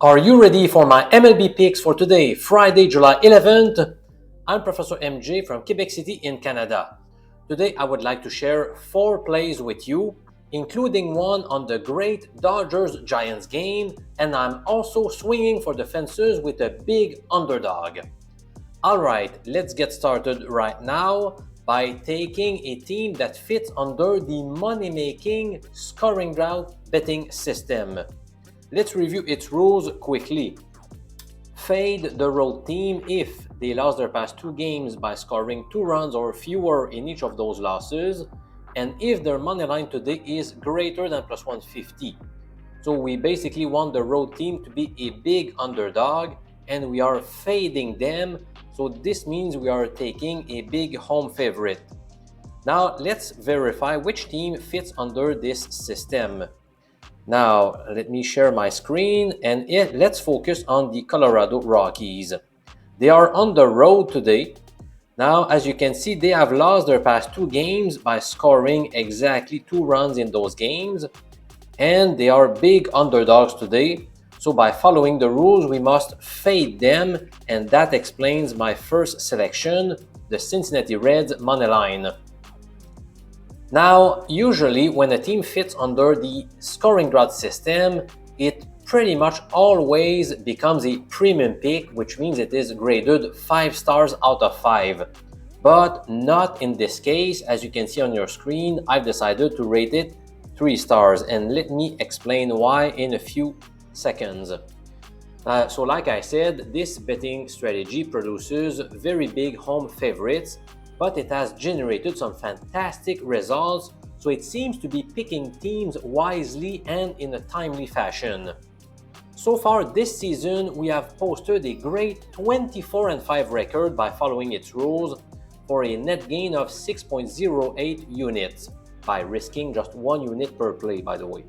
Are you ready for my MLB picks for today, Friday, July 11th? I'm Professor MJ from Quebec City in Canada. Today I would like to share 4 plays with you, including one on the great Dodgers-Giants game, and I'm also swinging for the fences with a big underdog. Alright, let's get started right now by taking a team that fits under the money-making scoring drought betting system. Let's review its rules quickly. Fade the road team if they lost their past 2 games by scoring 2 runs or fewer in each of those losses, and if their money line today is greater than plus 150. So we basically want the road team to be a big underdog, and we are fading them, so this means we are taking a big home favorite. Now let's verify which team fits under this system. Now, let me share my screen and let's focus on the Colorado Rockies. They are on the road today. Now, as you can see, they have lost their past 2 games by scoring exactly 2 runs in those games. And they are big underdogs today. So by following the rules, we must fade them. And that explains my first selection, the Cincinnati Reds money line. Now, usually when a team fits under the scoring drought system, it pretty much always becomes a premium pick, which means it is graded 5 stars out of 5. But not in this case. As you can see on your screen, I've decided to rate it 3 stars, and let me explain why in a few seconds. So like I said, this betting strategy produces very big home favorites, but it has generated some fantastic results, so it seems to be picking teams wisely and in a timely fashion. So far this season, we have posted a great 24-5 record by following its rules for a net gain of 6.08 units, by risking just 1 unit per play, by the way.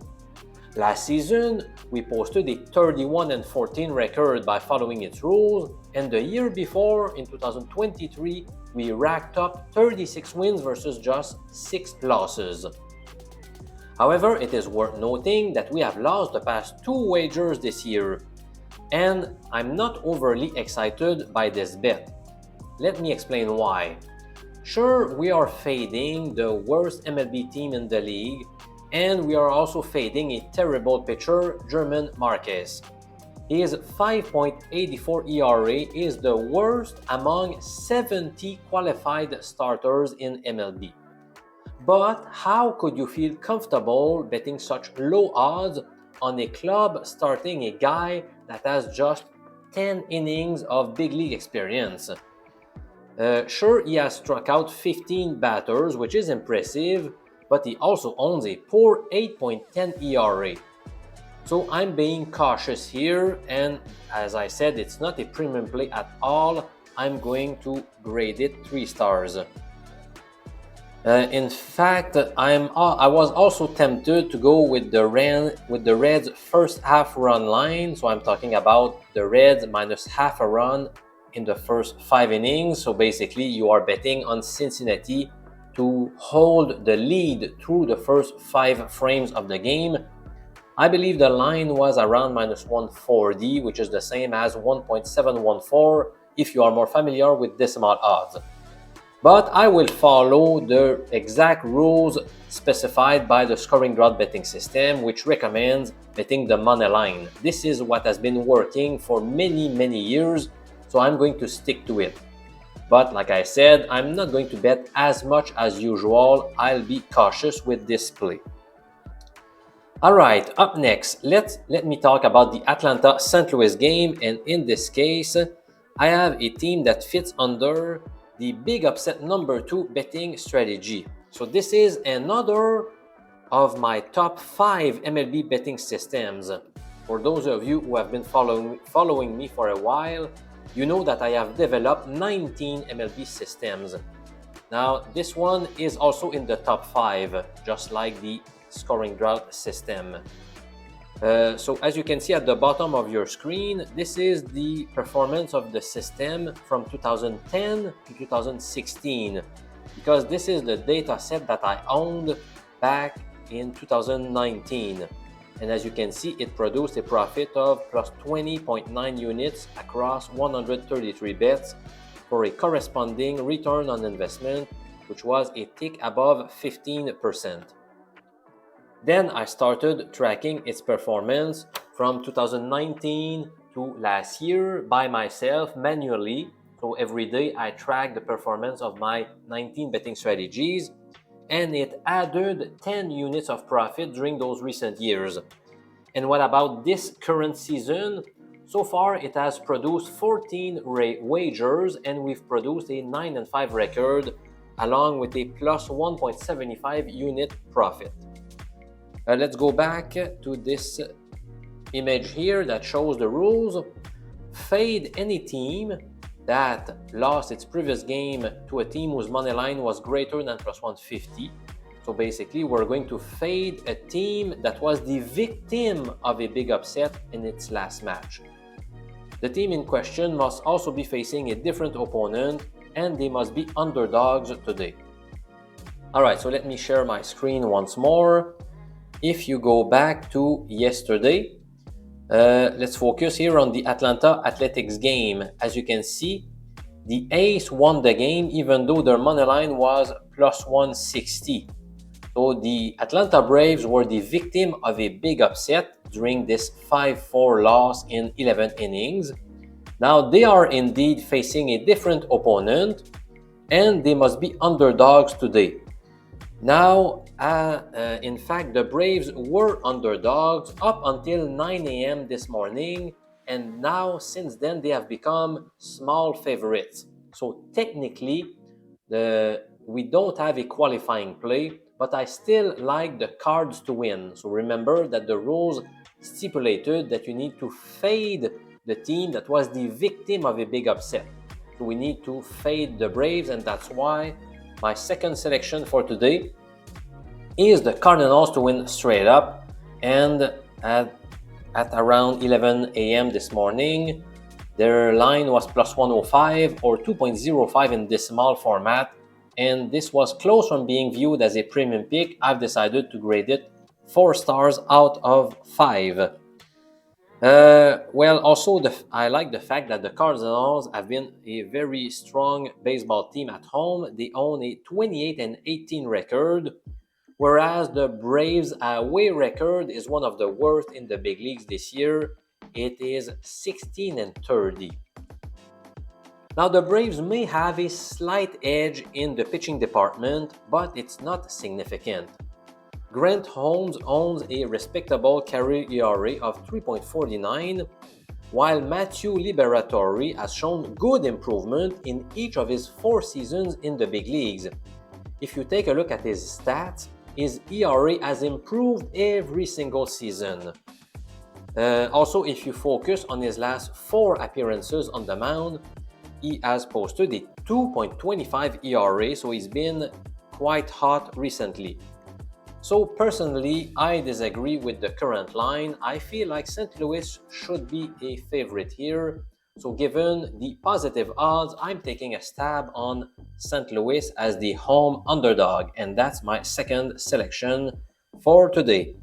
Last season, we posted a 31-14 record by following its rules, and the year before, in 2023, we racked up 36 wins versus just 6 losses. However, it is worth noting that we have lost the past 2 wagers this year, and I'm not overly excited by this bet. Let me explain why. Sure, we are fading the worst MLB team in the league, and we are also fading a terrible pitcher, German Marquez. His 5.84 ERA is the worst among 70 qualified starters in MLB. But how could you feel comfortable betting such low odds on a club starting a guy that has just 10 innings of big league experience? Sure, he has struck out 15 batters, which is impressive, but he also owns a poor 8.10 ERA. So I'm being cautious here, and as I said, it's not a premium play at all. I'm going to grade it 3 stars. In fact, I was also tempted to go with the Reds first half run line. So I'm talking about the Reds minus half a run in the first 5 innings. So basically, you are betting on Cincinnati to hold the lead through the first 5 frames of the game. I believe the line was around minus 140, which is the same as 1.714 if you are more familiar with decimal odds. But I will follow the exact rules specified by the scoring drought betting system, which recommends betting the money line. This is what has been working for many years, so I'm going to stick to it. But like I said, I'm not going to bet as much as usual. I'll be cautious with this play. Alright, up next, let me talk about the Atlanta-St. Louis game, and in this case, I have a team that fits under the big upset number 2 betting strategy. So this is another of my top 5 MLB betting systems. For those of you who have been following me for a while, you know that I have developed 19 MLB systems. Now, this one is also in the top 5, just like the scoring drought system. So as you can see at the bottom of your screen, this is the performance of the system from 2010 to 2016, because this is the data set that I owned back in 2019. And as you can see, it produced a profit of plus 20.9 units across 133 bets for a corresponding return on investment, which was a tick above 15%. Then I started tracking its performance from 2019 to last year by myself manually. So every day I track the performance of my 19 betting strategies, and it added 10 units of profit during those recent years. And what about this current season? So far, it has produced 14 wagers, and we've produced a 9-5 record, along with a plus 1.75 unit profit. Let's go back to this image here that shows the rules. Fade any team that lost its previous game to a team whose money line was greater than plus 150. So basically, we're going to fade a team that was the victim of a big upset in its last match. The team in question must also be facing a different opponent, and they must be underdogs today. Alright, so let me share my screen once more. If you go back to yesterday, let's focus here on the Atlanta Athletics game. As you can see, the Ace won the game even though their money line was plus 160. So the Atlanta Braves were the victim of a big upset during this 5-4 loss in 11 innings. Now they are indeed facing a different opponent, and they must be underdogs today. Now, in fact, the Braves were underdogs up until 9 a.m. this morning, and now since then they have become small favorites. So technically, we don't have a qualifying play, but I still like the Cards to win. So remember that the rules stipulated that you need to fade the team that was the victim of a big upset. So we need to fade the Braves, and that's why my second selection for today is the Cardinals to win straight up. And at around 11 a.m. this morning, their line was plus 105 or 2.05 in decimal format. And this was close from being viewed as a premium pick. I've decided to grade it 4 stars out of 5. Well, also, I like the fact that the Cardinals have been a very strong baseball team at home. They own a 28-18 record, whereas the Braves' away record is one of the worst in the big leagues this year. It is 16-30. Now, the Braves may have a slight edge in the pitching department, but it's not significant. Grant Holmes owns a respectable career ERA of 3.49, while Matthew Liberatore has shown good improvement in each of his 4 seasons in the big leagues. If you take a look at his stats, his ERA has improved every single season. Also, if you focus on his last 4 appearances on the mound, he has posted a 2.25 ERA, so he's been quite hot recently. So personally, I disagree with the current line. I feel like St. Louis should be a favorite here. So given the positive odds, I'm taking a stab on St. Louis as the home underdog, and that's my second selection for today.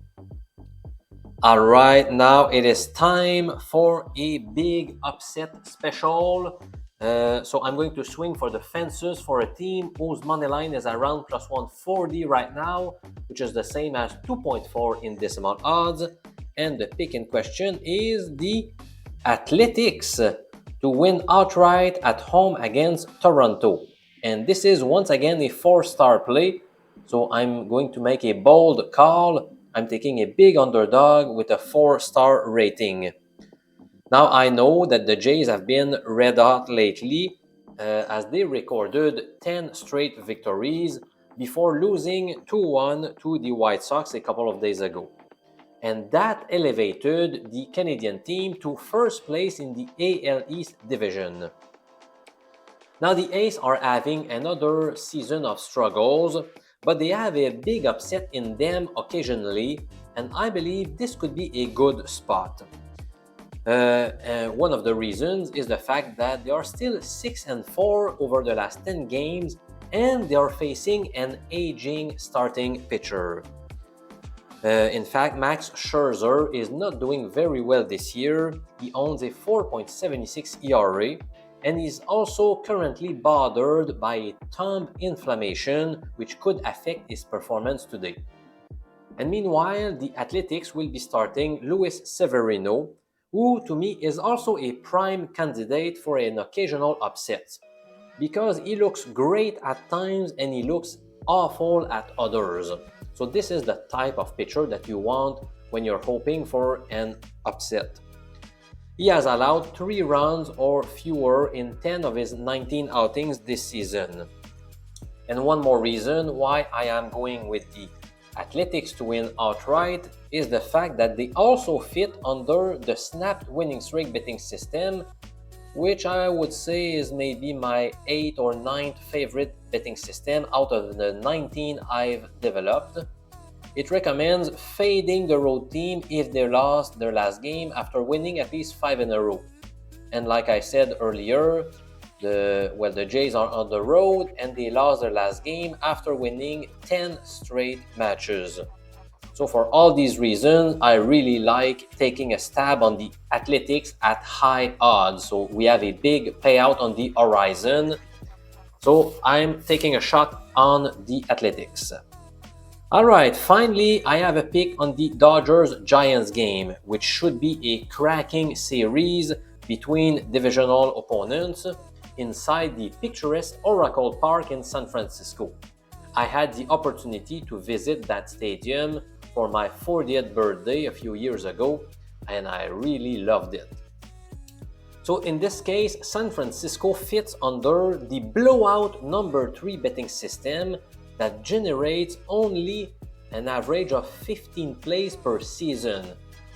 Alright, now it is time for a big upset special. So I'm going to swing for the fences for a team whose money line is around plus 140 right now, which is the same as 2.4 in decimal odds. And the pick in question is the Athletics to win outright at home against Toronto. And this is once again a 4-star play. So I'm going to make a bold call. I'm taking a big underdog with a 4-star rating. Now, I know that the Jays have been red hot lately as they recorded 10 straight victories before losing 2-1 to the White Sox a couple of days ago. And that elevated the Canadian team to first place in the AL East division. Now, the A's are having another season of struggles, but they have a big upset in them occasionally, and I believe this could be a good spot. One of the reasons is the fact that they are still 6-4 over the last 10 games, and they are facing an aging starting pitcher. In fact, Max Scherzer is not doing very well this year. He owns a 4.76 ERA, and he's also currently bothered by a thumb inflammation, which could affect his performance today. And meanwhile, the Athletics will be starting Luis Severino, who to me is also a prime candidate for an occasional upset, because he looks great at times and he looks awful at others. So this is the type of pitcher that you want when you're hoping for an upset. He has allowed 3 runs or fewer in 10 of his 19 outings this season. And one more reason why I am going with the Athletics to win outright is the fact that they also fit under the snapped winning streak betting system, which I would say is maybe my 8th or 9th favorite betting system out of the 19 I've developed. It recommends fading the road team if they lost their last game after winning at least 5 in a row. And like I said earlier, the Jays are on the road and they lost their last game after winning 10 straight matches. So for all these reasons, I really like taking a stab on the Athletics at high odds. So we have a big payout on the horizon. So I'm taking a shot on the Athletics. All right, finally, I have a pick on the Dodgers-Giants game, which should be a cracking series between divisional opponents inside the picturesque Oracle Park in San Francisco. I had the opportunity to visit that stadium for my 40th birthday a few years ago, and I really loved it. So in this case, San Francisco fits under the blowout number 3 betting system that generates only an average of 15 plays per season.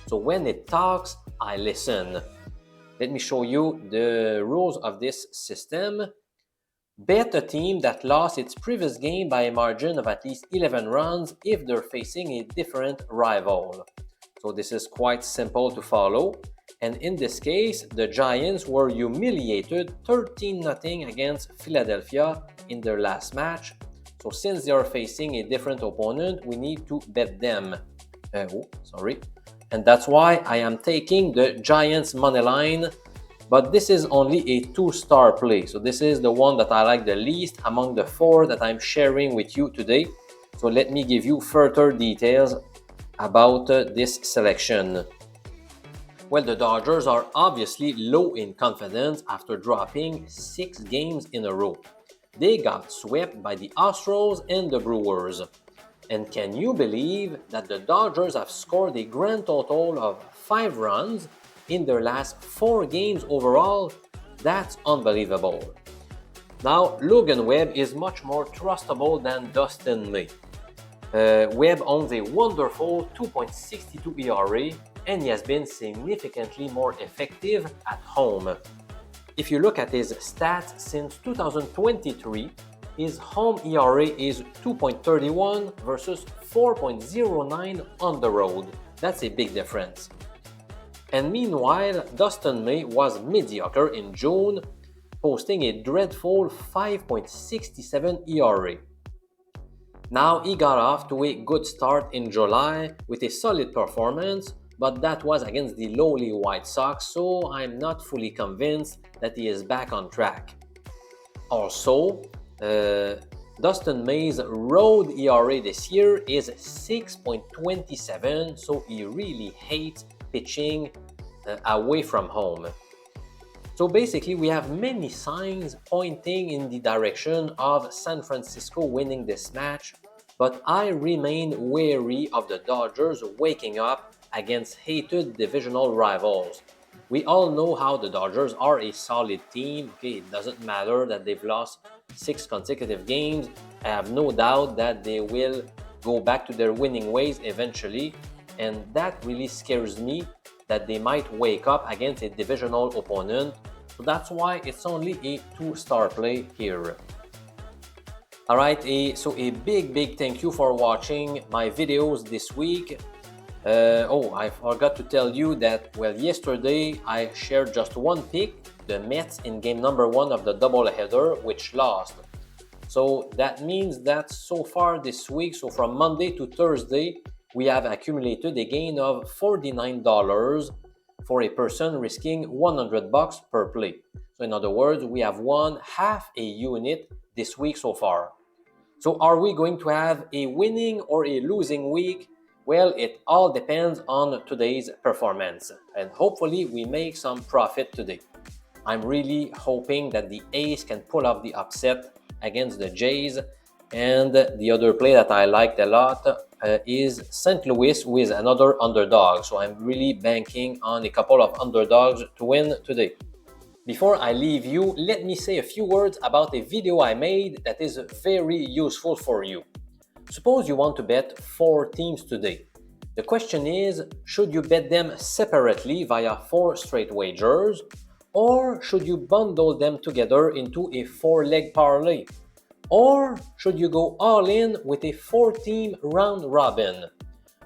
So when it talks, I listen. Let me show you the rules of this system. Bet a team that lost its previous game by a margin of at least 11 runs if they're facing a different rival. So this is quite simple to follow. And in this case, the Giants were humiliated 13-0 against Philadelphia in their last match. So since they are facing a different opponent, we need to bet them. And that's why I am taking the Giants money line. But this is only a 2-star play. So this is the one that I like the least among the 4 that I'm sharing with you today. So let me give you further details about this selection. Well, the Dodgers are obviously low in confidence after dropping 6 games in a row. They got swept by the Astros and the Brewers. And can you believe that the Dodgers have scored a grand total of 5 runs in their last 4 games overall? That's unbelievable. Now, Logan Webb is much more trustable than Dustin May. Webb owns a wonderful 2.62 ERA, and he has been significantly more effective at home. If you look at his stats since 2023, his home ERA is 2.31 versus 4.09 on the road. That's a big difference. And meanwhile, Dustin May was mediocre in June, posting a dreadful 5.67 ERA. Now he got off to a good start in July with a solid performance, but that was against the lowly White Sox, so I'm not fully convinced that he is back on track. Also, Dustin May's road ERA this year is 6.27, so he really hates pitching away from home. So basically, we have many signs pointing in the direction of San Francisco winning this match, but I remain wary of the Dodgers waking up against hated divisional rivals. We all know how the Dodgers are a solid team. Okay, it doesn't matter that they've lost 6 consecutive games. I have no doubt that they will go back to their winning ways eventually, and that really scares me that they might wake up against a divisional opponent. So that's why it's only a 2-star play here. Alright, so a big thank you for watching my videos this week. I forgot to tell you that, well, yesterday I shared just one pick, the Mets in game number 1 of the doubleheader, which lost. So that means that so far this week, so from Monday to Thursday, we have accumulated a gain of $49 for a person risking $100 per play. So in other words, we have won half a unit this week so far. So are we going to have a winning or a losing week? Well, it all depends on today's performance, and hopefully we make some profit today. I'm really hoping that the Ace can pull off the upset against the Jays, and the other play that I liked a lot is St. Louis with another underdog. So I'm really banking on a couple of underdogs to win today. Before I leave you, let me say a few words about a video I made that is very useful for you. Suppose you want to bet 4 teams today. The question is, should you bet them separately via 4 straight wagers, or should you bundle them together into a 4-leg parlay? Or should you go all in with a 4-team round robin?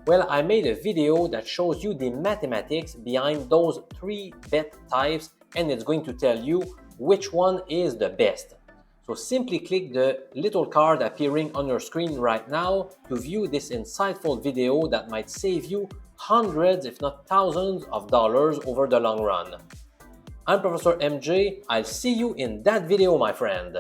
Well, I made a video that shows you the mathematics behind those 3 bet types, and it's going to tell you which one is the best. So simply click the little card appearing on your screen right now to view this insightful video that might save you hundreds, if not thousands of dollars over the long run. I'm Professor MJ. I'll see you in that video, my friend.